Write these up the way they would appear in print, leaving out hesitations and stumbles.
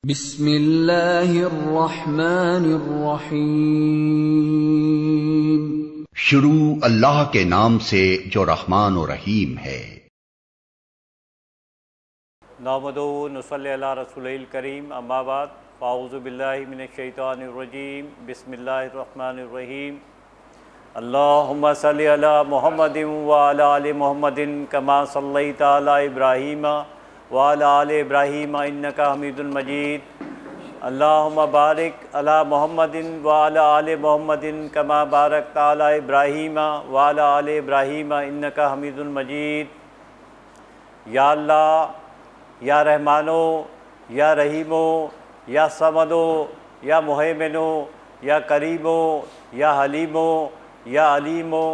بسم اللہ الرحمن الرحیم۔ شروع اللہ کے نام سے جو رحمان و رحیم ہے۔ نحمدہ نصلی علی رسول الکریم، اما بعد، فاعوذ باللہ من الشیطان الرجیم، بسم اللہ الرحمن الرحیم۔ اللہم صلی علی محمد وعلی آل محمد کما صلیت علی ابراہیم وعلی آل ابراہیم انک حمید مجید۔ اللہم بارک علی محمد وعلی آل محمد کما بارکت علی ابراہیم وعلی آل ابراہیم انک حمید مجید۔ یا اللہ، یا رحمانو، یا رحیمو، یا صمدو، یا مہیمنو، یا کریمو، یا حلیمو، یا علیمو،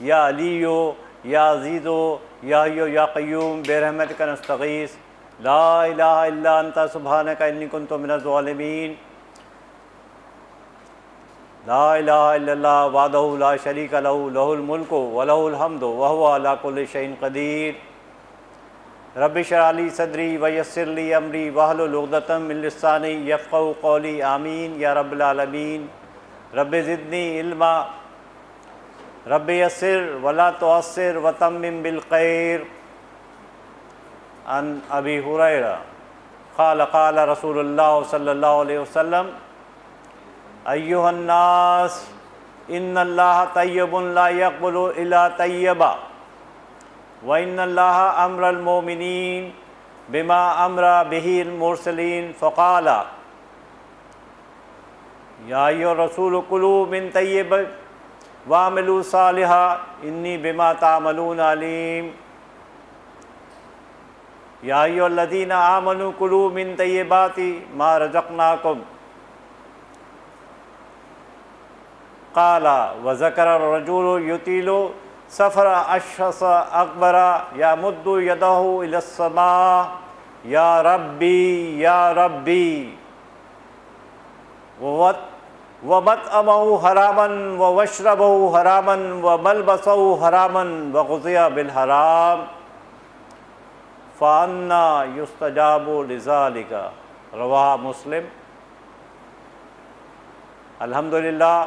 یا علیو، یا عزیزو، یا حیو یا قیوم برحمتک نستغیث، لا الہ الا انت سبحانک انی کنت من الظالمین۔ لا الہ الا اللہ وحدہ لا شریک لہ، لہ الملک ولہ الحمد وہو علی کل شیء قدیر۔ رب اشرح لی صدری ویسر لی امری واحلل عقدۃ من لسانی یفقہوا قولی، آمین یا رب العالمین۔ رب زدنی علما، رب یسر ولا تعسر وتمم بالخیر۔ عن ابی ہریرہ قال قال رسول اللہ صلی اللہ علیہ وسلم، ایھا الناس ان اللہ طیب لا یقبل الا طیبا، وَإِنَّ اللَّهَ أَمْرَ الْمُؤْمِنِينَ بِمَا أَمْرَ بِهِ الْمُرْسَلِينَ فَقَالَ يَا أَيُّهَا الرَّسُولُ كُلُوا مِنْ طَيِّبَاتِ وَاعْمَلُوا صَالِحًا إِنِّي بِمَا تَعْمَلُونَ عَلِيمٌ۔ يَا أَيُّهَا الَّذِينَ آمَنُوا كُلُوا مِنْ طَيِّبَاتِ مَا رَزَقْنَاكُمْ۔ قَالَ وَذَكَرَ الرَّجُلُ يُطِيلُ سفر اشخص اکبر یمد یدہ الی السماء یا ربی یا ربی، ومطعمہ حراما ومشربہ حراما وملبسہ حراما وغذی بالحرام، فأنی یستجاب لذلک، رواہ مسلم۔ الحمدللہ،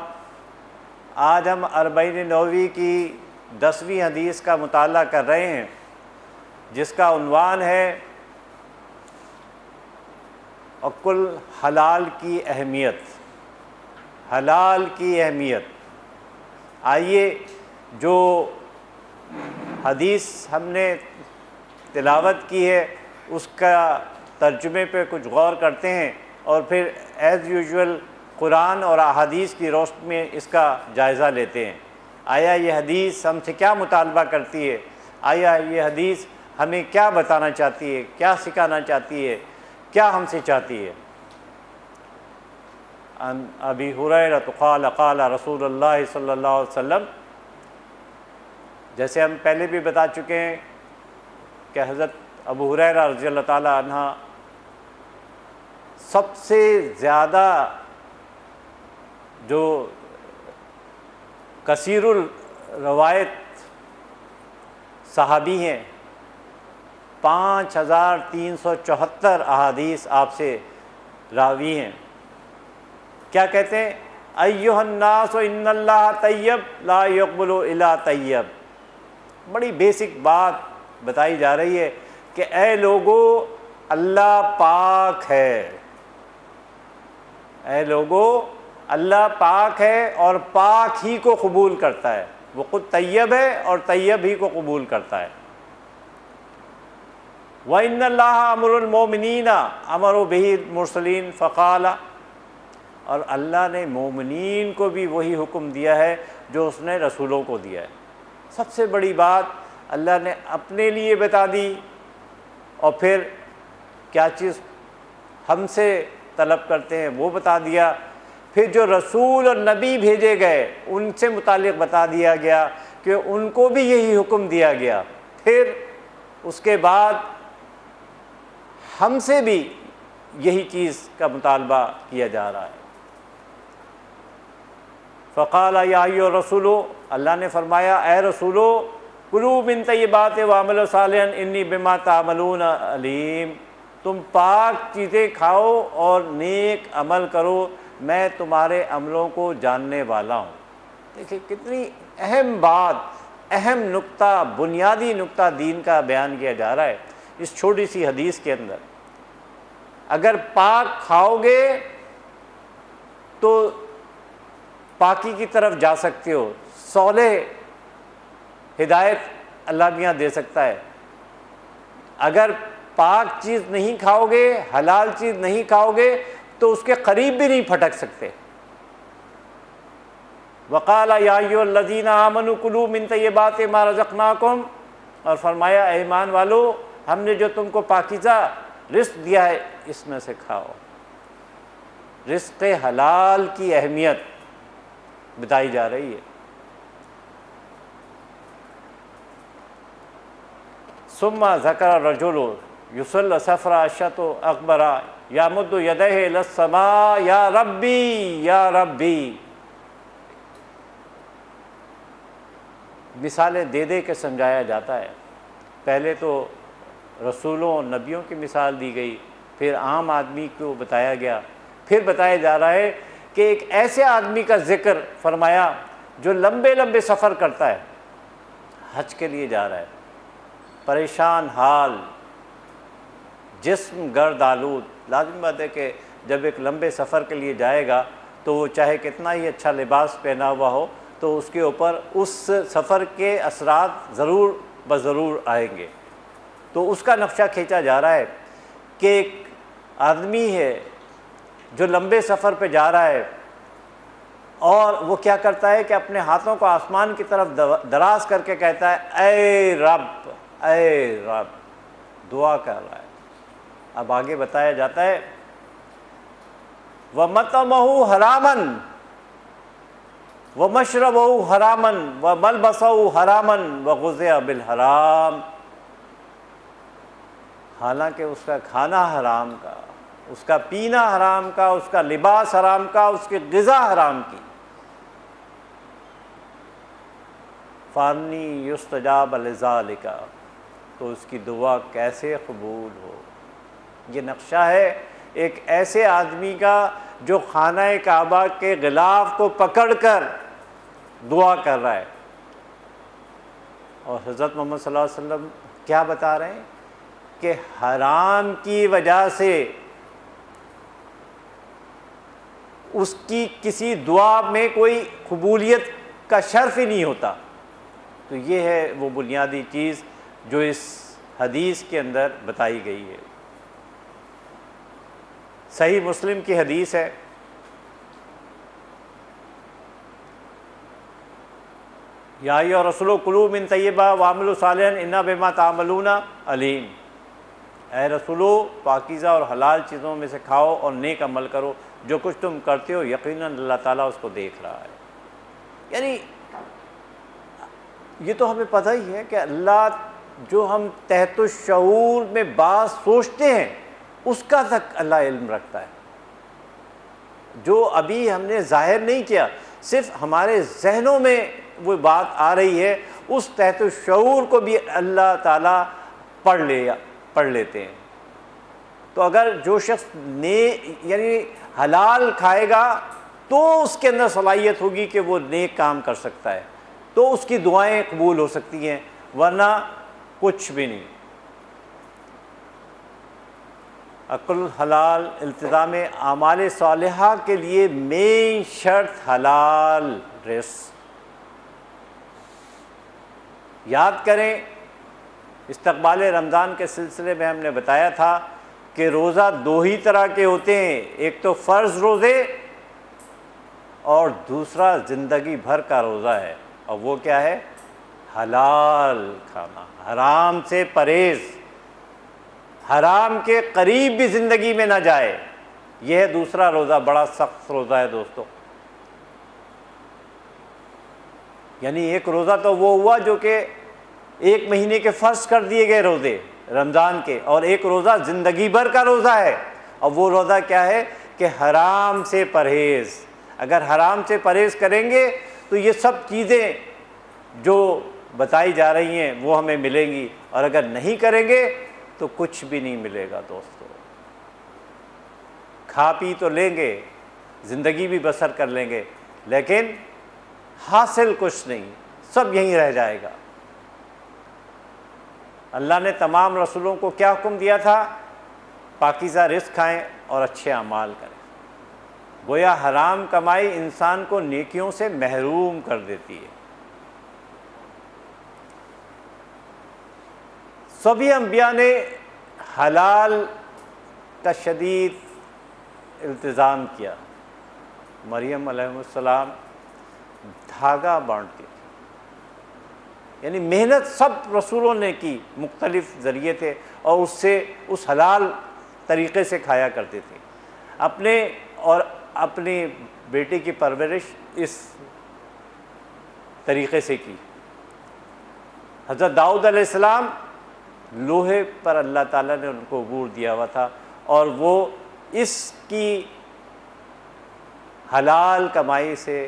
آج ہم اربعین نووی کی 10ویں حدیث کا مطالعہ کر رہے ہیں، جس کا عنوان ہے عقل حلال کی اہمیت۔ حلال کی اہمیت۔ آئیے جو حدیث ہم نے تلاوت کی ہے اس کا ترجمے پہ کچھ غور کرتے ہیں، اور پھر ایز یوزول قرآن اور احادیث کی روشنی میں اس کا جائزہ لیتے ہیں۔ آیا یہ حدیث ہم سے کیا مطالبہ کرتی ہے؟ آیا یہ حدیث ہمیں کیا بتانا چاہتی ہے، کیا سکھانا چاہتی ہے، کیا ہم سے چاہتی ہے؟ عن ابی ہریرہ قال قال رسول اللہ صلی اللہ علیہ وسلم، جیسے ہم پہلے بھی بتا چکے ہیں کہ حضرت ابو ہریرہ رضی اللہ تعالی عنہ سب سے زیادہ جو کثیر الروایت صحابی ہیں، 5374 احادیث آپ سے راوی ہیں۔ کیا کہتے ہیں؟ ایھا الناس ان اللہ طیب لا یقبل الا طیب۔ بڑی بیسک بات بتائی جا رہی ہے کہ اے لوگو، اللہ پاک ہے۔ اے لوگو، اللہ پاک ہے اور پاک ہی کو قبول کرتا ہے۔ وہ خود طیب ہے اور طیب ہی کو قبول کرتا ہے۔ وَإِنَّ اللَّهَ أَمْرُ الْمُؤْمِنِينَ أَمَرُوا بِهِ الْمُرْسَلِينَ فَقَالَ، اور اللہ نے مومنین کو بھی وہی حکم دیا ہے جو اس نے رسولوں کو دیا ہے۔ سب سے بڑی بات اللہ نے اپنے لیے بتا دی، اور پھر کیا چیز ہم سے طلب کرتے ہیں وہ بتا دیا، پھر جو رسول اور نبی بھیجے گئے ان سے متعلق بتا دیا گیا کہ ان کو بھی یہی حکم دیا گیا، پھر اس کے بعد ہم سے بھی یہی چیز کا مطالبہ کیا جا رہا ہے۔ فقال یا ایھا الرسول، اللہ نے فرمایا اے رسولو، کلوا من طیبات واعملوا صالحا انی بما تعملون علیم، تم پاک چیزیں کھاؤ اور نیک عمل کرو، میں تمہارے عملوں کو جاننے والا ہوں۔ دیکھیں کتنی اہم بات، اہم نقطہ، بنیادی نقطہ دین کا بیان کیا جا رہا ہے اس چھوٹی سی حدیث کے اندر۔ اگر پاک کھاؤ گے تو پاکی کی طرف جا سکتے ہو، صالح ہدایت اللہ میاں دے سکتا ہے۔ اگر پاک چیز نہیں کھاؤ گے، حلال چیز نہیں کھاؤ گے تو اس کے قریب بھی نہیں پھٹک سکتے۔ وقال یا ایھا الذین آمنوا کلوا من طیبات ما رزقناکم، اور فرمایا اے ایمان والو ہم نے جو تم کو پاکیزہ رزق دیا ہے اس میں سے کھاؤ۔ رزق حلال کی اہمیت بتائی جا رہی ہے۔ ثم ذکر الرجل یصلی صفر اشط اکبر یمد یدہ الی السماء یا ربی یا ربی۔ مثالیں دے دے کے سمجھایا جاتا ہے۔ پہلے تو رسولوں اور نبیوں کی مثال دی گئی، پھر عام آدمی کو بتایا گیا، پھر بتایا جا رہا ہے کہ ایک ایسے آدمی کا ذکر فرمایا جو لمبے لمبے سفر کرتا ہے، حج کے لیے جا رہا ہے، پریشان حال، جسم گرد آلود۔ لازم بات ہے کہ جب ایک لمبے سفر کے لیے جائے گا تو وہ چاہے کتنا ہی اچھا لباس پہنا ہوا ہو تو اس کے اوپر اس سفر کے اثرات ضرور بضرور آئیں گے۔ تو اس کا نقشہ کھینچا جا رہا ہے کہ ایک آدمی ہے جو لمبے سفر پہ جا رہا ہے اور وہ کیا کرتا ہے کہ اپنے ہاتھوں کو آسمان کی طرف دراز کر کے کہتا ہے اے رب اے رب، دعا کر رہا ہے۔ اب آگے بتایا جاتا ہے وَمَطْعَمُهُ حَرَامًا وَمَشْرَبُهُ حَرَامًا وَمَلْبَسُهُ حَرَامًا وَغُذِّيَ بِالْحَرَام۔ حالانکہ اس کا کھانا حرام کا، اس کا پینا حرام کا، اس کا لباس حرام کا، اس کی غذا حرام کی۔ فَأَنِّى يُسْتَجَابَ لِذَلِكَ، تو اس کی دعا کیسے قبول ہو۔ یہ نقشہ ہے ایک ایسے آدمی کا جو خانہ کعبہ کے غلاف کو پکڑ کر دعا کر رہا ہے، اور حضرت محمد صلی اللہ علیہ وسلم کیا بتا رہے ہیں کہ حرام کی وجہ سے اس کی کسی دعا میں کوئی قبولیت کا شرف ہی نہیں ہوتا۔ تو یہ ہے وہ بنیادی چیز جو اس حدیث کے اندر بتائی گئی ہے۔ صحیح مسلم کی حدیث ہے، یا ایھا الرسول کلوا من طیبات واعملوا صالحا انا بما تعملون علیم۔ اے رسولو پاکیزہ اور حلال چیزوں میں سے کھاؤ اور نیک عمل کرو، جو کچھ تم کرتے ہو یقیناً اللہ تعالیٰ اس کو دیکھ رہا ہے۔ یعنی یہ تو ہمیں پتہ ہی ہے کہ اللہ جو ہم تحت الشعور میں بات سوچتے ہیں اس کا تک اللہ علم رکھتا ہے، جو ابھی ہم نے ظاہر نہیں کیا، صرف ہمارے ذہنوں میں وہ بات آ رہی ہے، اس تحت الشعور کو بھی اللہ تعالیٰ پڑھ لیتے ہیں۔ تو اگر جو شخص یعنی حلال کھائے گا تو اس کے اندر صلاحیت ہوگی کہ وہ نیک کام کر سکتا ہے، تو اس کی دعائیں قبول ہو سکتی ہیں، ورنہ کچھ بھی نہیں۔ عقل حلال التزام اعمال صالحہ کے لیے مین شرط حلال رزق۔ یاد کریں استقبال رمضان کے سلسلے میں ہم نے بتایا تھا کہ روزہ دو ہی طرح کے ہوتے ہیں، ایک تو فرض روزے اور دوسرا زندگی بھر کا روزہ ہے، اور وہ کیا ہے؟ حلال کھانا، حرام سے پرہیز، حرام کے قریب بھی زندگی میں نہ جائے۔ یہ ہے دوسرا روزہ، بڑا سخت روزہ ہے دوستو۔ یعنی ایک روزہ تو وہ ہوا جو کہ ایک مہینے کے فرض کر دیے گئے روزے رمضان کے، اور ایک روزہ زندگی بھر کا روزہ ہے، اور وہ روزہ کیا ہے کہ حرام سے پرہیز۔ اگر حرام سے پرہیز کریں گے تو یہ سب چیزیں جو بتائی جا رہی ہیں وہ ہمیں ملیں گی، اور اگر نہیں کریں گے تو کچھ بھی نہیں ملے گا دوستو۔ کھا پی تو لیں گے، زندگی بھی بسر کر لیں گے، لیکن حاصل کچھ نہیں، سب یہیں رہ جائے گا۔ اللہ نے تمام رسولوں کو کیا حکم دیا تھا؟ پاکیزہ رزق کھائیں اور اچھے اعمال کریں۔ گویا حرام کمائی انسان کو نیکیوں سے محروم کر دیتی ہے۔ سبھی انبیاء نے حلال کا شدید التزام کیا۔ مریم علیہ السلام دھاگا بانٹتی تھی، یعنی محنت سب رسولوں نے کی، مختلف ذریعے تھے، اور اس سے اس حلال طریقے سے کھایا کرتے تھے۔ اپنی بیٹی کی پرورش اس طریقے سے کی۔ حضرت داؤد علیہ السلام لوہے پر اللہ تعالیٰ نے ان کو عبور دیا ہوا تھا، اور وہ اس کی حلال کمائی سے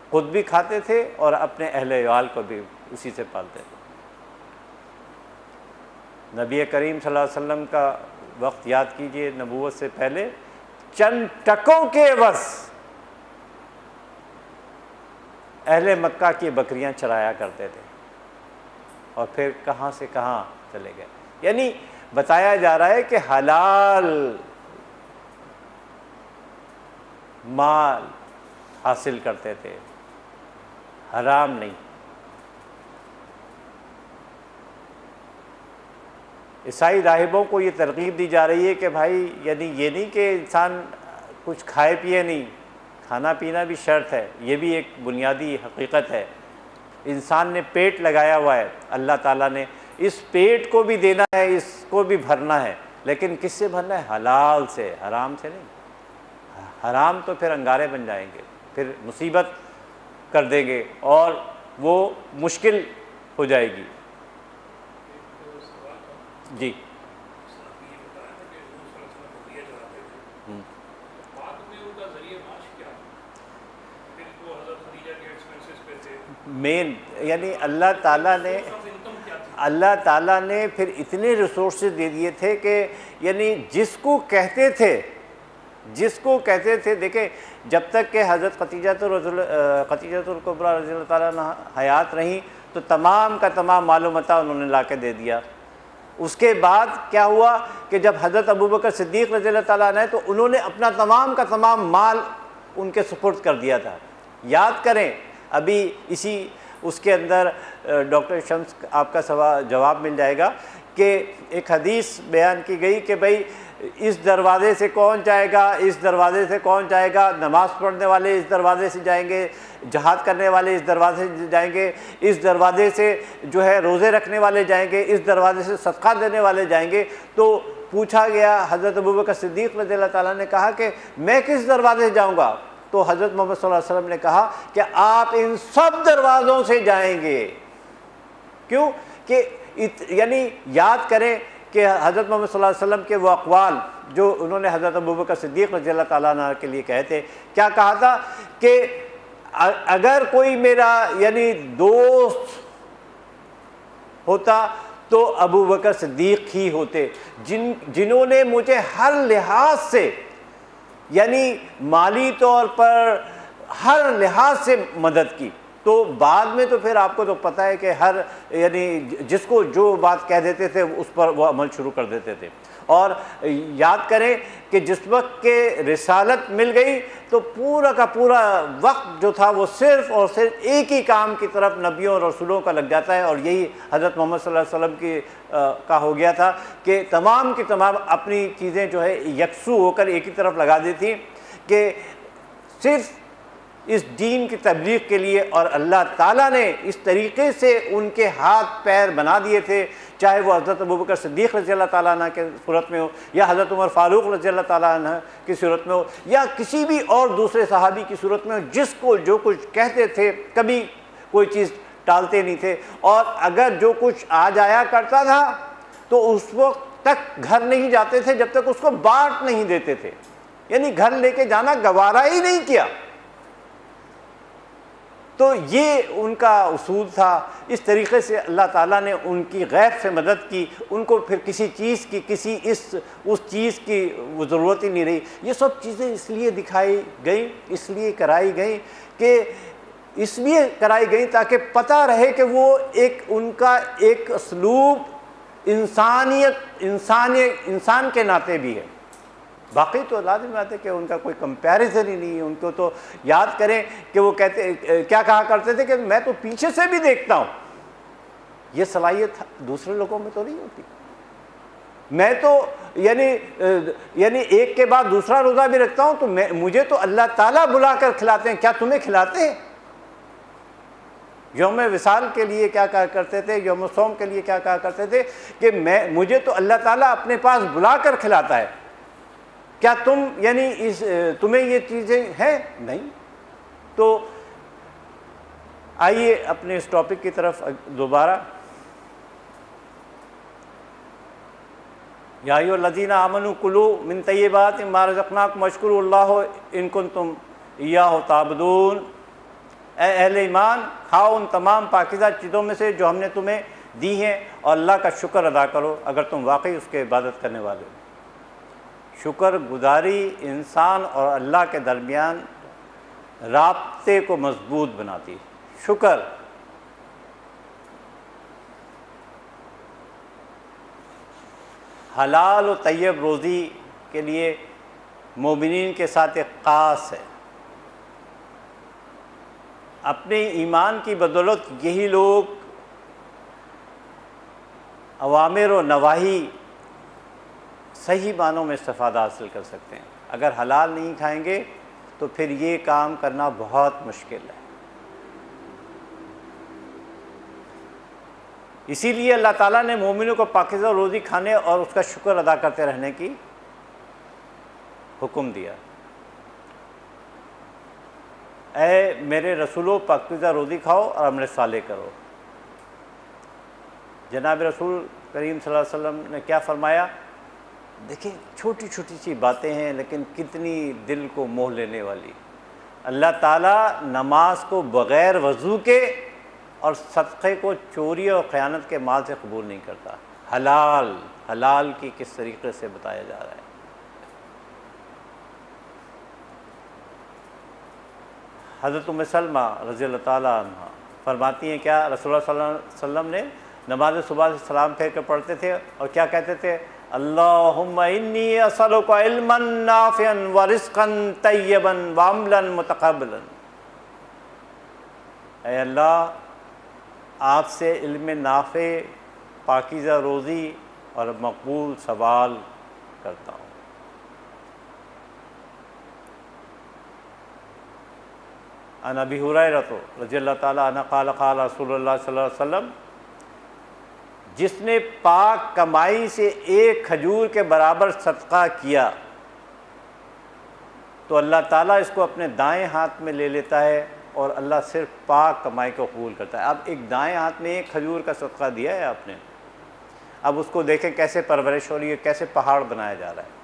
خود بھی کھاتے تھے اور اپنے اہل عیال کو بھی اسی سے پالتے تھے۔ نبی کریم صلی اللہ علیہ وسلم کا وقت یاد کیجئے، نبوت سے پہلے چند ٹکوں کے عوض اہل مکہ کی بکریاں چرایا کرتے تھے، اور پھر کہاں سے کہاں چلے گئے۔ یعنی بتایا جا رہا ہے کہ حلال مال حاصل کرتے تھے، حرام نہیں۔ عیسائی راہبوں کو یہ ترغیب دی جا رہی ہے کہ بھائی یعنی یہ نہیں کہ انسان کچھ کھائے پیے نہیں، کھانا پینا بھی شرط ہے، یہ بھی ایک بنیادی حقیقت ہے۔ انسان نے پیٹ لگایا ہوا ہے، اللہ تعالیٰ نے اس پیٹ کو بھی دینا ہے، اس کو بھی بھرنا ہے، لیکن کس سے بھرنا ہے؟ حلال سے، حرام سے نہیں۔ حرام تو پھر انگارے بن جائیں گے، پھر مصیبت کر دیں گے اور وہ مشکل ہو جائے گی۔ جی مین یعنی اللہ تعالیٰ نے پھر اتنے ریسورسز دے دیے تھے کہ یعنی جس کو کہتے تھے دیکھیں، جب تک کہ حضرت خدیجہ الکبریٰ رضی اللہ تعالیٰ عنہ حیات رہیں تو تمام کا تمام مال و متاع انہوں نے لا کے دے دیا۔ اس کے بعد کیا ہوا کہ جب حضرت ابوبکر صدیق رضی اللہ تعالیٰ عنہ تو انہوں نے اپنا تمام کا تمام مال ان کے سپرد کر دیا تھا۔ یاد کریں، ابھی اس کے اندر ڈاکٹر شمس آپ کا جواب مل جائے گا کہ ایک حدیث بیان کی گئی کہ بھئی اس دروازے سے کون جائے گا، اس دروازے سے کون جائے گا، نماز پڑھنے والے اس دروازے سے جائیں گے، جہاد کرنے والے اس دروازے سے جائیں گے، اس دروازے سے جو ہے روزے رکھنے والے جائیں گے، اس دروازے سے صدقہ دینے والے جائیں گے۔ تو پوچھا گیا، حضرت ابوبکر صدیق رضی اللہ تعالیٰ نے کہا کہ میں کس دروازے سے جاؤں گا؟ تو حضرت محمد صلی اللہ علیہ وسلم نے کہا کہ آپ ان سب دروازوں سے جائیں گے۔ کیوں کہ یعنی یاد کریں کہ حضرت محمد صلی اللہ علیہ وسلم کے وہ اقوال جو انہوں نے حضرت ابوبکر صدیق رضی اللہ تعالیٰ عنہ کے لیے کہے تھے، کیا کہا تھا کہ اگر کوئی میرا یعنی دوست ہوتا تو ابوبکر صدیق ہی ہوتے، جنہوں نے مجھے ہر لحاظ سے یعنی مالی طور پر ہر لحاظ سے مدد کی۔ تو بعد میں تو پھر آپ کو تو پتہ ہے کہ ہر یعنی جس کو جو بات کہہ دیتے تھے اس پر وہ عمل شروع کر دیتے تھے۔ اور یاد کریں کہ جس وقت کہ رسالت مل گئی تو پورا کا پورا وقت جو تھا وہ صرف اور صرف ایک ہی کام کی طرف نبیوں اور رسولوں کا لگ جاتا ہے، اور یہی حضرت محمد صلی اللہ علیہ وسلم کا ہو گیا تھا کہ تمام کی تمام اپنی چیزیں جو ہے یکسو ہو کر ایک ہی طرف لگا دی تھی کہ صرف اس دین کی تبلیغ کے لیے، اور اللہ تعالیٰ نے اس طریقے سے ان کے ہاتھ پیر بنا دیے تھے، چاہے وہ حضرت ابوبکر صدیق رضی اللہ تعالیٰ عنہ کے صورت میں ہو، یا حضرت عمر فاروق رضی اللہ تعالیٰ عنہ کی صورت میں ہو، یا کسی بھی اور دوسرے صحابی کی صورت میں ہو، جس کو جو کچھ کہتے تھے کبھی کوئی چیز ٹالتے نہیں تھے، اور اگر جو کچھ آ جایا کرتا تھا تو اس وقت تک گھر نہیں جاتے تھے جب تک اس کو بانٹ نہیں دیتے تھے، یعنی گھر لے کے جانا گوارا ہی نہیں کیا۔ تو یہ ان کا اصول تھا. اس طریقے سے اللہ تعالیٰ نے ان کی غیب سے مدد کی. ان کو پھر کسی چیز کی اس چیز کی وہ ضرورت ہی نہیں رہی. یہ سب چیزیں اس لیے دکھائی گئیں، اس لیے کرائی گئیں تاکہ پتہ رہے کہ وہ ان کا ایک اسلوب انسان کے ناطے بھی ہے. باقی تو لازم بات ہے کہ ان کا کوئی کمپیریزن ہی نہیں ہے. ان کو تو یاد کریں کہ وہ کیا کہا کرتے تھے کہ میں تو پیچھے سے بھی دیکھتا ہوں. یہ صلاحیت دوسرے لوگوں میں تو نہیں ہوتی. میں تو یعنی ایک کے بعد دوسرا روزہ بھی رکھتا ہوں تو مجھے تو اللہ تعالیٰ بلا کر کھلاتے ہیں. کیا تمہیں کھلاتے ہیں؟ یوم وصال کے لیے کیا کہا کرتے تھے، یوم صوم کے لیے کیا کہا کرتے تھے کہ مجھے تو اللہ تعالیٰ اپنے پاس بلا کر کھلاتا ہے. کیا تمہیں یہ چیزیں ہیں؟ نہیں. تو آئیے اپنے اس ٹاپک کی طرف دوبارہ. یا ایھا الذین آمنوا کلوا من طیبات ما رزقناکم واشکروا اللہ ان کنتم ایاہ تعبدون. اے اہل ایمان، کھاؤ ان تمام پاکیزہ چیزوں میں سے جو ہم نے تمہیں دی ہیں اور اللہ کا شکر ادا کرو اگر تم واقعی اس کے عبادت کرنے والے ہو. شکر گزاری انسان اور اللہ کے درمیان رابطے کو مضبوط بناتی ہے. شکر حلال و طیب روزی کے لیے مومنین کے ساتھ ایک خاص ہے. اپنے ایمان کی بدولت یہی لوگ اوامر و نواہی صحیح معنوں میں استفادہ حاصل کر سکتے ہیں. اگر حلال نہیں کھائیں گے تو پھر یہ کام کرنا بہت مشکل ہے. اسی لیے اللہ تعالیٰ نے مومنوں کو پاکیزہ روزی کھانے اور اس کا شکر ادا کرتے رہنے کی حکم دیا. اے میرے رسولو، پاکیزہ روزی کھاؤ اور عمل صالح کرو. جناب رسول کریم صلی اللہ علیہ وسلم نے کیا فرمایا؟ دیکھیں چھوٹی چھوٹی سی باتیں ہیں لیکن کتنی دل کو موہ لینے والی. اللہ تعالیٰ نماز کو بغیر وضو کے اور صدقے کو چوری اور خیانت کے مال سے قبول نہیں کرتا. حلال کی کس طریقے سے بتایا جا رہا ہے. حضرت ام سلمہ رضی اللہ تعالیٰ عنہ فرماتی ہیں کیا رسول اللہ صلی اللہ علیہ وسلم نے نماز صبح سے سلام پھیر کر پڑھتے تھے اور کیا کہتے تھے؟ اللہم انی اسألک علما نافعا ورزقا طیبا وعملا متقبلا. اے اللہ، آپ سے علم نافع، پاکیزہ روزی اور مقبول سوال کرتا ہوں. عن ابی ہریرہ رضی اللہ تعالیٰ عنہ قال قال رسول اللہ صلی اللہ علیہ وسلم، جس نے پاک کمائی سے ایک کھجور کے برابر صدقہ کیا تو اللہ تعالیٰ اس کو اپنے دائیں ہاتھ میں لے لیتا ہے اور اللہ صرف پاک کمائی کو قبول کرتا ہے. اب ایک دائیں ہاتھ میں ایک کھجور کا صدقہ دیا ہے آپ نے، اب اس کو دیکھیں کیسے پرورش ہو رہی ہے، کیسے پہاڑ بنایا جا رہا ہے.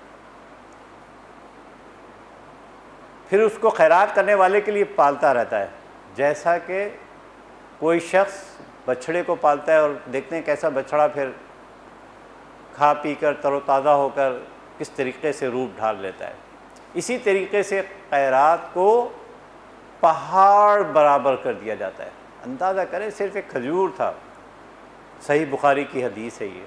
پھر اس کو خیرات کرنے والے کے لیے پالتا رہتا ہے، جیسا کہ کوئی شخص بچھڑے کو پالتا ہے اور دیکھتے ہیں کیسا بچھڑا پھر کھا پی کر تر و تازہ ہو کر کس طریقے سے روپ ڈھال لیتا ہے. اسی طریقے سے خیرات کو پہاڑ برابر کر دیا جاتا ہے. اندازہ کریں صرف ایک کھجور تھا. صحیح بخاری کی حدیث ہے یہ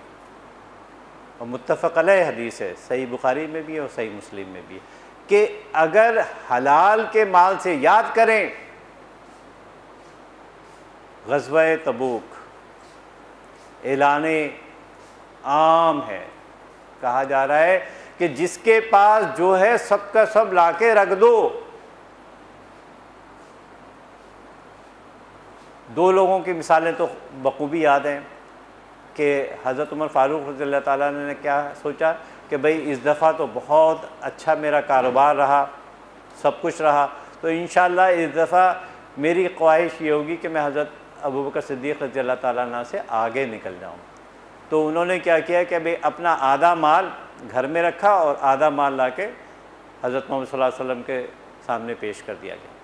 اور متفق علیہ حدیث ہے، صحیح بخاری میں بھی ہے اور صحیح مسلم میں بھی ہے کہ اگر حلال کے مال سے یاد کریں. غزوہ تبوک اعلان عام ہے، کہا جا رہا ہے کہ جس کے پاس جو ہے سب کا سب لا کے رکھ دو. دو لوگوں کی مثالیں تو بخوبی یاد ہیں کہ حضرت عمر فاروق رضی اللہ تعالیٰ نے کیا سوچا کہ بھئی اس دفعہ تو بہت اچھا میرا کاروبار رہا، سب کچھ رہا، تو انشاءاللہ اس دفعہ میری خواہش یہ ہوگی کہ میں حضرت ابوبکر صدیق رضی اللہ تعالیٰ عنہ سے آگے نکل جاؤں. تو انہوں نے کیا کیا کہ بھئی اپنا آدھا مال گھر میں رکھا اور آدھا مال لا کے حضرت محمد صلی اللہ علیہ وسلم کے سامنے پیش کر دیا گیا.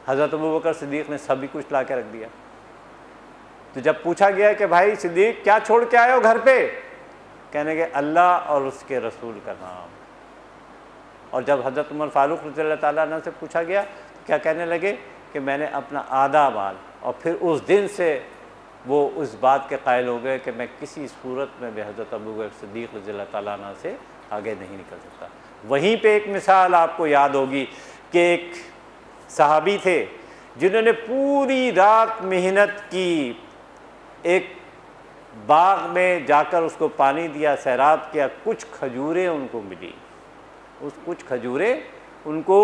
حضرت ابوبکر صدیق نے سبھی کچھ لا کے رکھ دیا۔ تو جب پوچھا گیا کہ بھائی صدیق کیا چھوڑ کے آئے ہو گھر پہ، کہنے کہ اللہ اور اس کے رسول کا نام۔ اور جب حضرت عمر فاروق رضی اللہ تعالیٰ عنہ سے پوچھا گیا تو کیا کہنے لگے کہ میں نے اپنا آدھا مال، اور پھر اس دن سے وہ اس بات کے قائل ہو گئے کہ میں کسی صورت میں بھی حضرت ابوبکر صدیق رضی اللہ تعالیٰ عنہ سے آگے نہیں نکل سکتا۔ وہیں پہ ایک مثال آپ کو یاد ہوگی کہ ایک صحابی تھے جنہوں نے پوری رات محنت کی، ایک باغ میں جا کر اس کو پانی دیا، سیراب کیا، کچھ کھجوریں ان کو ملی، کچھ کھجوریں ان کو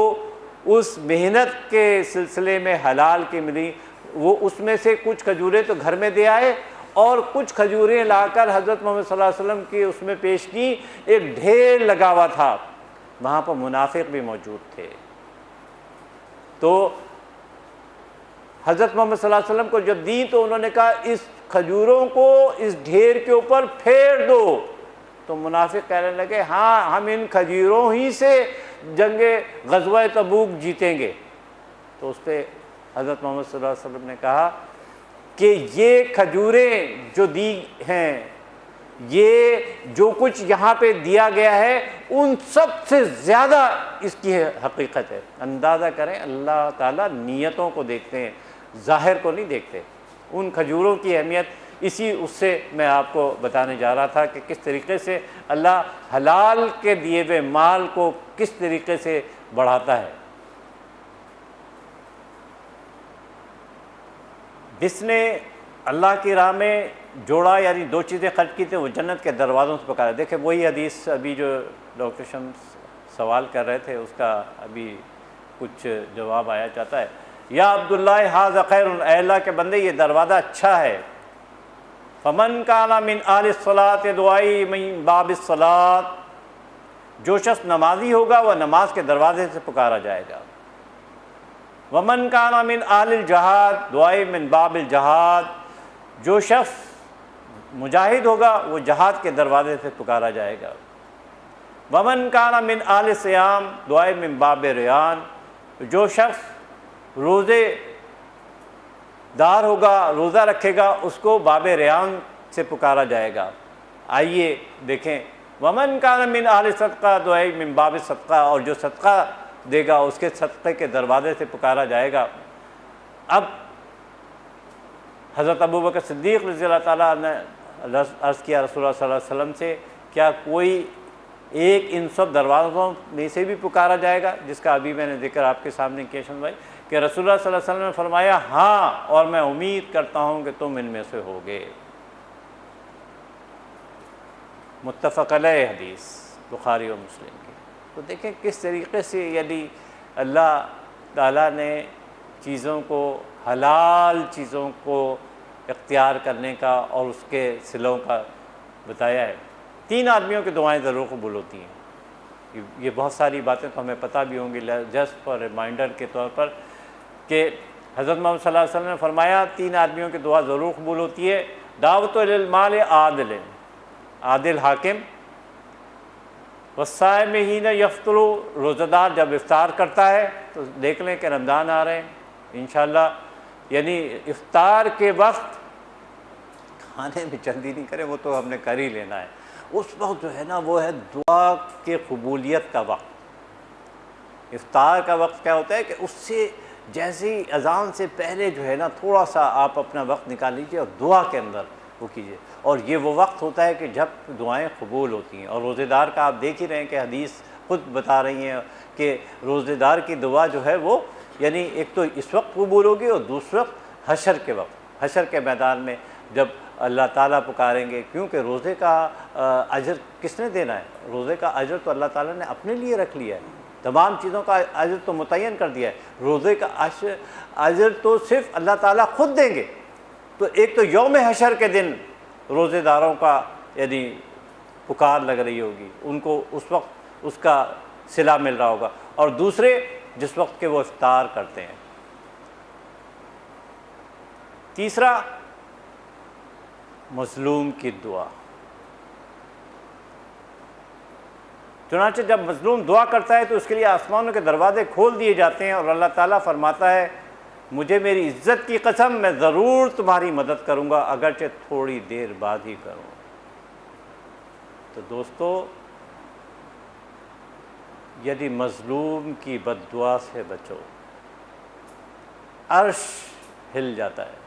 اس محنت کے سلسلے میں حلال کی ملی۔ وہ اس میں سے کچھ کھجوریں تو گھر میں دے آئے، اور کچھ کھجوریں لا کر حضرت محمد صلی اللہ علیہ وسلم کی اس میں پیش کی۔ ایک ڈھیر لگا ہوا تھا، وہاں پر منافق بھی موجود تھے۔ تو حضرت محمد صلی اللہ علیہ وسلم کو جب دی تو انہوں نے کہا اس کھجوروں کو اس ڈھیر کے اوپر پھیر دو۔ تو منافق کہنے لگے ہاں ہم ان کھجوروں ہی سے جنگ غزوہ تبوک جیتیں گے۔ تو اس پہ حضرت محمد صلی اللہ علیہ وسلم نے کہا کہ یہ کھجوریں جو دی ہیں، یہ جو کچھ یہاں پہ دیا گیا ہے ان سب سے زیادہ اس کی حقیقت ہے۔ اندازہ کریں، اللہ تعالیٰ نیتوں کو دیکھتے ہیں، ظاہر کو نہیں دیکھتے۔ ان کھجوروں کی اہمیت اس سے میں آپ کو بتانے جا رہا تھا کہ کس طریقے سے اللہ حلال کے دیے ہوئے مال کو کس طریقے سے بڑھاتا ہے۔ جس نے اللہ کی راہ میں جوڑا، یعنی دو چیزیں خرچ کی تھیں، وہ جنت کے دروازوں سے پکارا۔ دیکھیں وہی حدیث ابھی جو ڈاکٹر شمس سوال کر رہے تھے اس کا ابھی کچھ جواب آیا چاہتا ہے۔ یا عبداللہ ھذا خیر، اے اللہ کے بندے یہ دروازہ اچھا ہے۔ فمن کان من اہل الصلاۃ دعائی من باب الصلاۃ، جو شخص نمازی ہوگا وہ نماز کے دروازے سے پکارا جائے گا۔ ومن کان من اہل الجہاد دعائی من باب الجہاد، جو شخص مجاہد ہوگا وہ جہاد کے دروازے سے پکارا جائے گا۔ ومن کان من اہل الصیام دعائی من باب ریان، جو شخص روزے دار ہوگا، روزہ رکھے گا، اس کو باب ریان سے پکارا جائے گا۔ آئیے دیکھیں، ومن کان من اہل صدقہ دعائی من باب صدقہ، اور جو صدقہ دے گا اس کے صدقے کے دروازے سے پکارا جائے گا۔ اب حضرت ابوبکر صدیق رضی اللہ تعالیٰ نے عرض کیا رسول اللہ صلی اللہ علیہ وسلم سے، کیا کوئی ایک ان سب دروازوں میں سے بھی پکارا جائے گا، جس کا ابھی میں نے ذکر آپ کے سامنے کیا شمس بھائی، کہ رسول اللہ صلی اللہ علیہ وسلم نے فرمایا ہاں، اور میں امید کرتا ہوں کہ تم ان میں سے ہوگے۔ متفق علیہ حدیث بخاری و مسلم کی۔ تو دیکھیں کس طریقے سے یعنی اللہ تعالیٰ نے چیزوں کو، حلال چیزوں کو اختیار کرنے کا اور اس کے صلوں کا بتایا ہے۔ 3 آدمیوں کی دعائیں ضرور قبول ہوتی ہیں۔ یہ بہت ساری باتیں تو ہمیں پتہ بھی ہوں گی، جسٹ فار ریمائنڈر کے طور پر، کہ حضرت محمد صلی اللہ علیہ وسلم نے فرمایا 3 آدمیوں کی دعا ضرور قبول ہوتی ہے۔ دعوت للمال عادل، عادل حاکم، والصائم حین یفطر، روزہ دار جب افطار کرتا ہے تو دیکھ لیں کہ رمضان آ رہے ہیں انشاءاللہ، یعنی افطار کے وقت کھانے میں جلدی نہیں کریں، وہ تو ہم نے کر ہی لینا ہے۔ اس وقت جو ہے نا وہ ہے دعا کے قبولیت کا وقت۔ افطار کا وقت کیا ہوتا ہے کہ اس سے جیسے ہی اذان سے پہلے جو ہے نا تھوڑا سا آپ اپنا وقت نکال لیجیے اور دعا کے اندر وہ کیجیے، اور یہ وہ وقت ہوتا ہے کہ جب دعائیں قبول ہوتی ہیں۔ اور روزے دار کا آپ دیکھ ہی رہے ہیں کہ حدیث خود بتا رہی ہیں کہ روزے دار کی دعا جو ہے وہ یعنی ایک تو اس وقت قبول ہوگی، اور دوسرے وقت حشر کے وقت، حشر کے میدان میں جب اللہ تعالیٰ پکاریں گے، کیونکہ روزے کا اجر کس نے دینا ہے؟ روزے کا اجر تو اللہ تعالیٰ نے اپنے لیے رکھ لیا ہے، تمام چیزوں کا اجر تو متعین کر دیا ہے، روزے کا اجر تو صرف اللہ تعالیٰ خود دیں گے۔ تو ایک تو یوم حشر کے دن روزے داروں کا یعنی پکار لگ رہی ہوگی، ان کو اس وقت اس کا صلہ مل رہا ہوگا، اور دوسرے جس وقت کہ وہ افطار کرتے ہیں۔ تیسرا، مظلوم کی دعا۔ چنانچہ جب مظلوم دعا کرتا ہے تو اس کے لیے آسمانوں کے دروازے کھول دیے جاتے ہیں، اور اللہ تعالیٰ فرماتا ہے مجھے میری عزت کی قسم میں ضرور تمہاری مدد کروں گا اگرچہ تھوڑی دیر بعد ہی کروں۔ تو دوستو، یدی مظلوم کی بد دعا سے بچو، عرش ہل جاتا ہے۔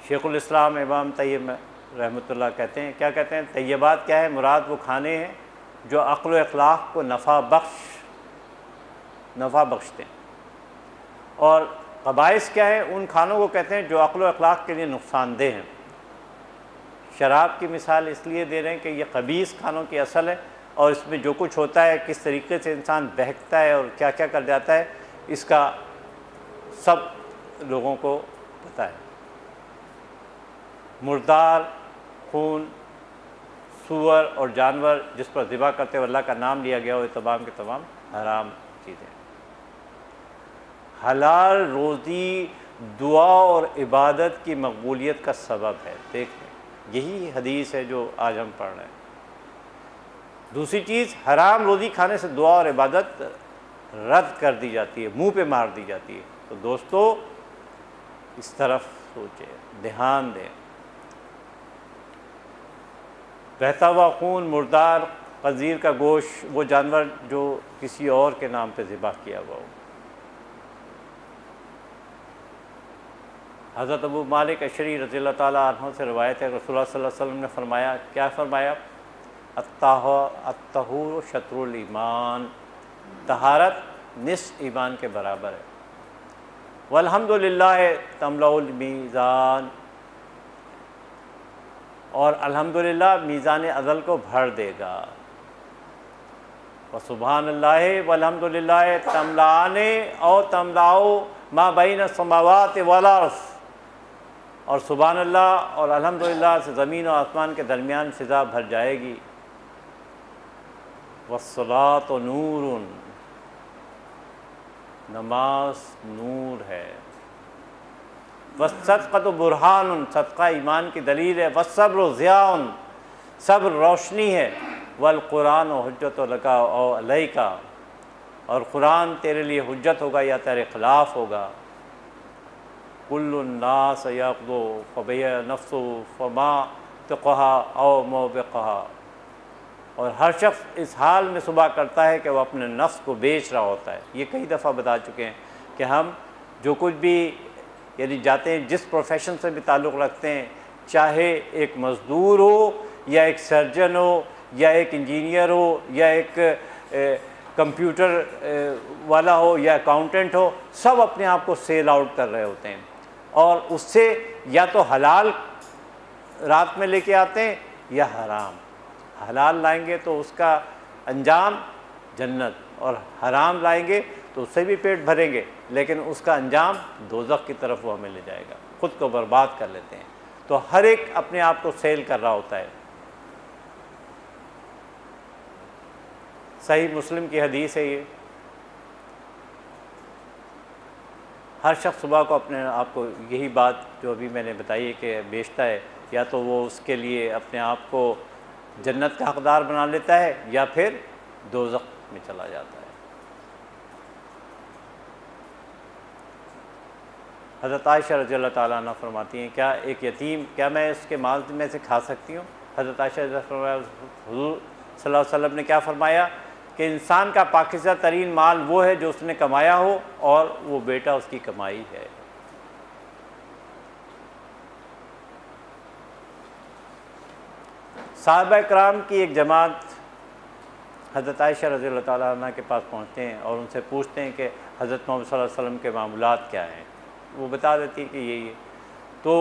شیخ الاسلام امام طیب رحمۃ اللہ کہتے ہیں، کیا کہتے ہیں؟ طیبات کیا ہے؟ مراد وہ کھانے ہیں جو عقل و اخلاق کو نفع بخشتے ہیں، اور خبائث کیا ہے؟ ان کھانوں کو کہتے ہیں جو عقل و اخلاق کے لیے نقصان دہ ہیں۔ شراب کی مثال اس لیے دے رہے ہیں کہ یہ خبیث کھانوں کی اصل ہے، اور اس میں جو کچھ ہوتا ہے، کس طریقے سے انسان بہکتا ہے اور کیا کیا کر جاتا ہے، اس کا سب لوگوں کو پتہ ہے۔ مردار خون، سور اور جانور جس پر ذبح کرتے ہوئے اللہ کا نام لیا گیا ہو، یہ تمام کے تمام حرام چیزیں۔ حلال روزی دعا اور عبادت کی مقبولیت کا سبب ہے۔ دیکھیں، یہی حدیث ہے جو آج ہم پڑھ رہے ہیں۔ دوسری چیز، حرام روزی کھانے سے دعا اور عبادت رد کر دی جاتی ہے، منہ پہ مار دی جاتی ہے۔ تو دوستو، اس طرف سوچیں، دھیان دیں۔ بہتا ہوا خون، مردار خنزیر کا گوشت، وہ جانور جو کسی اور کے نام پہ ذبح کیا ہوا ہو۔ حضرت ابو مالک اشعری رضی اللہ تعالیٰ عنہ سے روایت ہے، رسول اللہ صلی اللہ علیہ وسلم نے فرمایا، کیا فرمایا؟ الطہور شطر الایمان، طہارت نصف ایمان کے برابر ہے۔ والحمدللہ تملأ المیزان، اور الحمدللہ میزان عدل کو بھر دے گا۔ وسبحان اللہ والحمدللہ تملأان او تملأ ما بین السماوات والارض، اور سبحان اللہ اور الحمدللہ سے زمین و آسمان کے درمیان فضا بھر جائے گی۔ والصلاۃ نور، نماز نور ہے۔ والصدقۃ برہان، صدقہ ایمان کی دلیل ہے۔ والصبر ضیاء، صبر روشنی ہے۔ والقرآن حجت لک او علیک، اور قرآن تیرے لیے حجت ہوگا یا تیرے خلاف ہوگا۔ کل الناس یغدو فبیع نفسہ فما تقہا او موبقہا، اور ہر شخص اس حال میں صبح کرتا ہے کہ وہ اپنے نفس کو بیچ رہا ہوتا ہے۔ یہ کئی دفعہ بتا چکے ہیں کہ ہم جو کچھ بھی یعنی جاتے ہیں، جس پروفیشن سے بھی تعلق رکھتے ہیں، چاہے ایک مزدور ہو یا ایک سرجن ہو یا ایک انجینئر ہو یا ایک کمپیوٹر والا ہو یا اکاؤنٹنٹ ہو، سب اپنے آپ کو سیل آؤٹ کر رہے ہوتے ہیں، اور اس سے یا تو حلال رات میں لے کے آتے ہیں یا حرام۔ حلال لائیں گے تو اس کا انجام جنت، اور حرام لائیں گے تو اس سے بھی پیٹ بھریں گے لیکن اس کا انجام دوزخ کی طرف وہ ہمیں لے جائے گا، خود کو برباد کر لیتے ہیں۔ تو ہر ایک اپنے آپ کو سیل کر رہا ہوتا ہے۔ صحیح مسلم کی حدیث ہے یہ، ہر شخص صبح کو اپنے آپ کو یہی بات جو ابھی میں نے بتائی ہے کہ بیچتا ہے، یا تو وہ اس کے لیے اپنے آپ کو جنت کا حقدار بنا لیتا ہے یا پھر دوزخ میں چلا جاتا ہے۔ حضرت عائشہ رضی اللہ تعالیٰ عنہ فرماتی ہیں، کیا ایک یتیم، کیا میں اس کے مال میں سے کھا سکتی ہوں؟ حضرت عائشہ رضی اللہ عنہ، حضور صلی اللہ علیہ وسلم نے کیا فرمایا کہ انسان کا پاکیزہ ترین مال وہ ہے جو اس نے کمایا ہو، اور وہ بیٹا اس کی کمائی ہے۔ صحابہ کرام کی ایک جماعت حضرت عائشہ رضی اللہ تعالیٰ عنہ کے پاس پہنچتے ہیں اور ان سے پوچھتے ہیں کہ حضرت محمد صلی اللہ علیہ وسلم کے معمولات کیا ہیں۔ وہ بتا دیتی ہے کہ یہی ہے۔ تو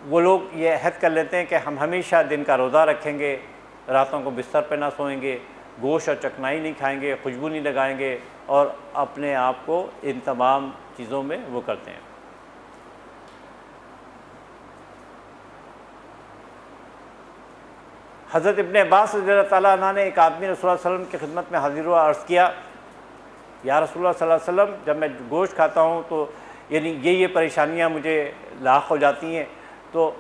وہ لوگ یہ عہد کر لیتے ہیں کہ ہم ہمیشہ دن کا روزہ رکھیں گے، راتوں کو بستر پہ نہ سوئیں گے، گوشت اور چکنائی نہیں کھائیں گے، خوشبو نہیں لگائیں گے، اور اپنے آپ کو ان تمام چیزوں میں وہ کرتے ہیں۔ حضرت ابن عباس رضی اللہ تعالیٰ عنہ نے ایک آدمی رسول اللہ صلی اللہ علیہ وسلم کی خدمت میں حاضر ہوا، عرض کیا، یا رسول اللہ صلی اللہ علیہ وسلم، جب میں گوشت کھاتا ہوں تو یعنی یہ پریشانیاں مجھے لاحق ہو جاتی ہیں، تو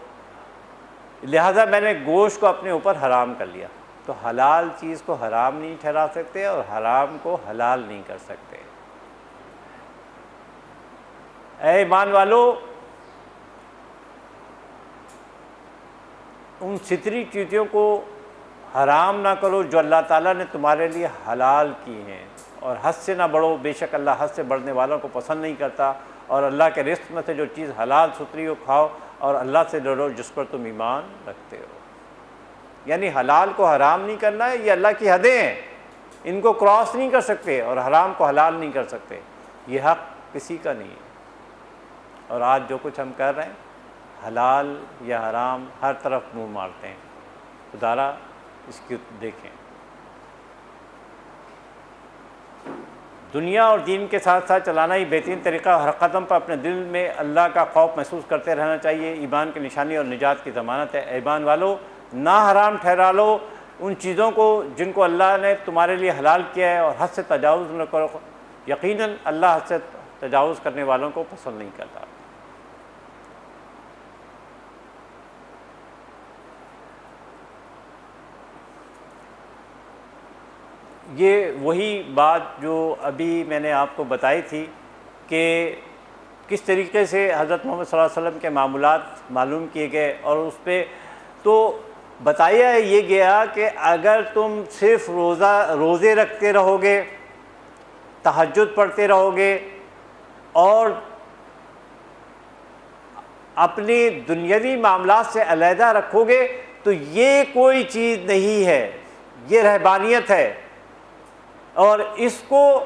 لہٰذا میں نے گوشت کو اپنے اوپر حرام کر لیا۔ تو حلال چیز کو حرام نہیں ٹھہرا سکتے اور حرام کو حلال نہیں کر سکتے۔ اے ایمان والو ان ستری چیزوں کو حرام نہ کرو جو اللہ تعالیٰ نے تمہارے لیے حلال کی ہیں، اور حد سے نہ بڑھو، بے شک اللہ حد سے بڑھنے والوں کو پسند نہیں کرتا، اور اللہ کے رزق میں سے جو چیز حلال ستری ہو کھاؤ، اور اللہ سے ڈرو جس پر تم ایمان رکھتے ہو۔ یعنی حلال کو حرام نہیں کرنا ہے، یہ اللہ کی حدیں ہیں، ان کو کراس نہیں کر سکتے، اور حرام کو حلال نہیں کر سکتے، یہ حق کسی کا نہیں ہے۔ اور آج جو کچھ ہم کر رہے ہیں حلال یا حرام ہر طرف منہ مارتے ہیں، خدارا اس کی دیکھیں۔ دنیا اور دین کے ساتھ ساتھ چلانا ہی بہترین طریقہ، ہر قدم پر اپنے دل میں اللہ کا خوف محسوس کرتے رہنا چاہیے، ایمان کی نشانی اور نجات کی ضمانت ہے۔ ایمان والو نہ حرام ٹھہرا لو ان چیزوں کو جن کو اللہ نے تمہارے لیے حلال کیا ہے، اور حد سے تجاوز نہ کرو، یقیناً اللہ حد سے تجاوز کرنے والوں کو پسند نہیں کرتا۔ یہ وہی بات جو ابھی میں نے آپ کو بتائی تھی کہ کس طریقے سے حضرت محمد صلی اللہ علیہ وسلم کے معمولات معلوم کیے گئے، اور اس پہ تو بتایا یہ گیا کہ اگر تم صرف روزے رکھتے رہو گے، تہجد پڑھتے رہو گے، اور اپنی دنیاوی معاملات سے علیحدہ رکھو گے، تو یہ کوئی چیز نہیں ہے، یہ رہبانیت ہے، اور اس کو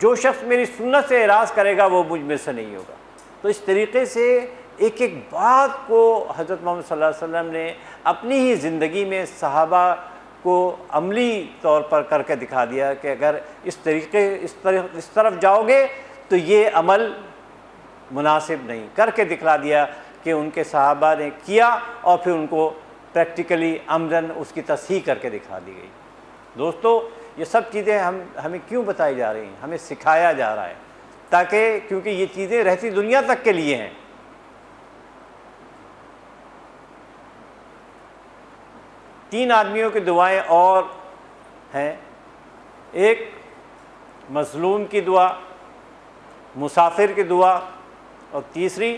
جو شخص میری سنت سے اعراض کرے گا وہ مجھ میں سے نہیں ہوگا۔ تو اس طریقے سے ایک ایک بات کو حضرت محمد صلی اللہ علیہ وسلم نے اپنی ہی زندگی میں صحابہ کو عملی طور پر کر کے دکھا دیا کہ اگر اس طرف جاؤ گے تو یہ عمل مناسب نہیں، کر کے دکھلا دیا کہ ان کے صحابہ نے کیا، اور پھر ان کو پریکٹیکلی عملاً اس کی تصحیح کر کے دکھا دی گئی۔ دوستو یہ سب چیزیں ہمیں کیوں بتائی جا رہی ہیں؟ ہمیں سکھایا جا رہا ہے تاکہ، کیونکہ یہ چیزیں رہتی دنیا تک کے لیے ہیں۔ تین آدمیوں کی دعائیں اور ہیں، ایک مظلوم کی دعا، مسافر کی دعا، اور تیسری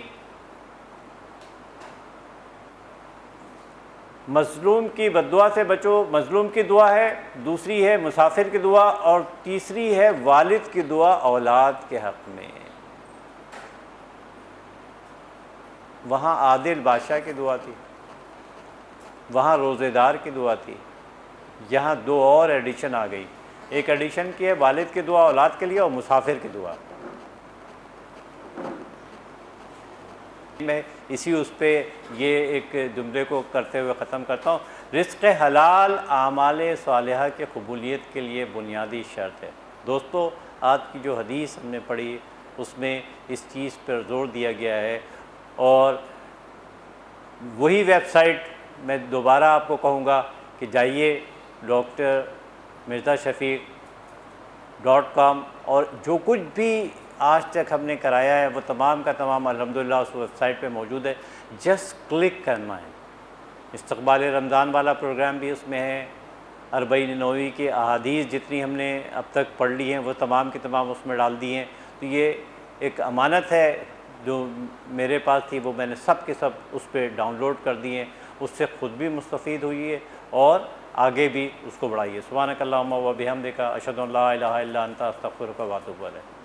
مظلوم کی بددعا سے بچو، مظلوم کی دعا ہے، دوسری ہے مسافر کی دعا، اور تیسری ہے والد کی دعا اولاد کے حق میں۔ وہاں عادل بادشاہ کی دعا تھی، وہاں روزے دار کی دعا تھی، یہاں دو اور ایڈیشن آ گئی۔ ایک ایڈیشن کی ہے والد کی دعا اولاد کے لیے، اور مسافر کی دعا۔ میں اسی اس پہ یہ ایک جملے کو کرتے ہوئے ختم کرتا ہوں، رزق حلال اعمال صالحہ کے قبولیت کے لیے بنیادی شرط ہے۔ دوستو آج کی جو حدیث ہم نے پڑھی اس میں اس چیز پر زور دیا گیا ہے، اور وہی ویب سائٹ میں دوبارہ آپ کو کہوں گا کہ جائیے drshafeeq.com، اور جو کچھ بھی آج تک ہم نے کرایا ہے وہ تمام کا تمام الحمدللہ اس ویب سائٹ پہ موجود ہے، جسٹ کلک کرنا ہے۔ استقبال رمضان والا پروگرام بھی اس میں ہے، 40 نووی کی احادیث جتنی ہم نے اب تک پڑھ لی ہیں وہ تمام کی تمام اس میں ڈال دی ہیں۔ تو یہ ایک امانت ہے جو میرے پاس تھی، وہ میں نے سب کے سب اس پہ ڈاؤن لوڈ کر دی ہیں، اس سے خود بھی مستفید ہوئی ہے اور آگے بھی اس کو بڑھائیے۔ سبحانک اللہم و بحمدک، اشہد ان لا الہ الا انت، استغفرک و اتوب الیک۔